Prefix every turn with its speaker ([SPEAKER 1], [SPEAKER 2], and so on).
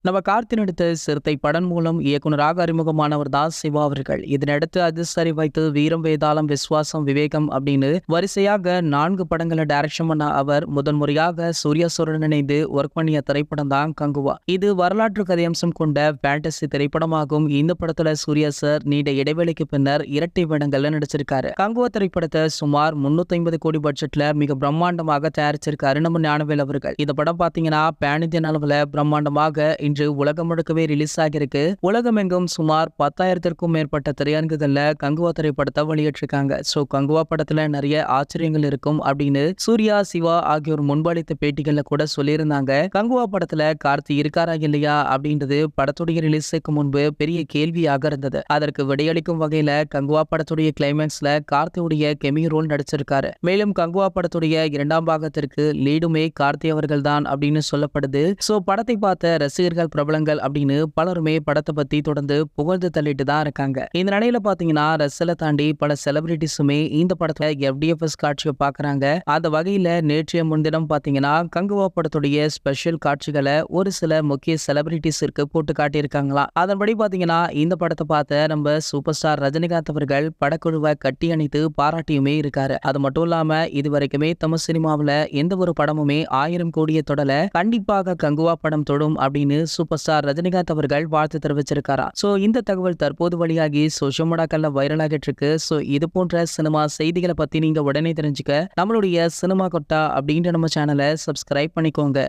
[SPEAKER 1] நம்ம கார்த்தி நடித்த சிறுத்தை படம் மூலம் இயக்குனராக அறிமுகமானவர் தான் சிவா அவர்கள். இதனடுத்து அதிசரி வைத்து வீரம், வேதாளம், விஸ்வாசம், விவேகம் அப்படின்னு வரிசையாக 4 படங்களை டைரக்ஷன் பண்ண அவர் முதன்முறையாக சூர்யா சோரன் இணைந்து ஒர்க் பண்ணிய திரைப்படம் தான் கங்குவா. இது வரலாற்று கதையம்சம் கொண்ட பேண்டசி திரைப்படமாகும். இந்த படத்துல சூர்யா சார் நீண்ட இடைவெளிக்கு பின்னர் இரட்டை வேடங்கள்ல நடிச்சிருக்காரு. கங்குவா திரைப்படத்தை சுமார் 350 கோடி பட்ஜெட்ல மிக பிரம்மாண்டமாக தயாரிச்சிருக்காரு நம்ம ஞானவேல் அவர்கள். இந்த படம் பாத்தீங்கன்னா பேன் இந்தியன் அளவுல பிரம்மாண்டமாக இன்று உலகம் முழுக்கவே ரிலீஸ் ஆகியிருக்கு. உலகமெங்கும் சுமார் 10,000க்கும் மேற்பட்ட திரையரங்குகள்ல கங்குவா திரைப்படத்தை வெளியிட்டிருக்காங்க. சோ கங்குவா படத்துல நிறைய ஆச்சரியங்கள் இருக்கும் அப்படின்னு சூர்யா, சிவா ஆகியோர் முன்பளித்த பேட்டிகள்ல கூட சொல்லியிருந்தாங்க. கங்குவா படத்துல கார்த்தி இருக்காரா இல்லையா அப்படின்றது படத்துடைய ரிலீஸுக்கு முன்பு பெரிய கேள்வியாக இருந்தது. அதற்கு விடையளிக்கும் வகையில கங்குவா படத்துடைய கிளைமேக்ஸ்ல கார்த்தியுடைய கெமி ரோல் நடிச்சிருக்காரு. மேலும் கங்குவா படத்துடைய 2ஆம் பாகத்திற்கு லீடுமே கார்த்தி அவர்கள் தான் அப்படின்னு சொல்லப்படுது. சோ படத்தை பார்த்த ரசிகர்கள், பிரபலங்கள் அப்படின்னு பலருமே படத்தை பத்தி தொடர்ந்து புகழ்ந்து தள்ளிட்டு தான் இருக்காங்க. இந்த நிலையில பாத்தீங்கன்னா ரசலை தாண்டி பல செலிபிரிட்டிஸுமே இந்த படத்துல FDFS காட்சியை பாக்குறாங்க. அந்த வகையில நேற்றைய முன்தினம் பாத்தீங்கன்னா கங்குவா படத்துடைய ஸ்பெஷல் காட்சிகளை ஒரு சில முக்கிய செலிபிரிட்டிஸிற்கு போட்டு காட்டியிருக்காங்களா. அதன்படி பாத்தீங்கன்னா இந்த படத்தை பார்த்த நம்ம சூப்பர் ஸ்டார் ரஜினிகாந்த் அவர்கள் படக்குழுவை கட்டி அணைத்து பாராட்டியுமே இருக்காரு. அது மட்டும் இல்லாம இதுவரைக்குமே தமிழ் சினிமாவில எந்த ஒரு படமுமே 1000 கோடியை தொடல, கண்டிப்பாக கங்குவா படம் தொடும் அப்படின்னு சூப்பர் ஸ்டார் ரஜினிகாந்த் அவர்கள் வாழ்த்து தெரிவிச்சிருக்காரா. சோ இந்த தகவல் தற்போது வழியாகி சோஷியல் மீடியாக்கள்ல வைரல் ஆகிட்டு இருக்கு. சோ இது போன்ற சினிமா செய்திகளை பத்தி நீங்க உடனே தெரிஞ்சுக்க நம்மளுடைய சினிமா கொட்டா அப்படின்ற நம்ம சேனலை சப்ஸ்கிரைப் பண்ணிக்கோங்க.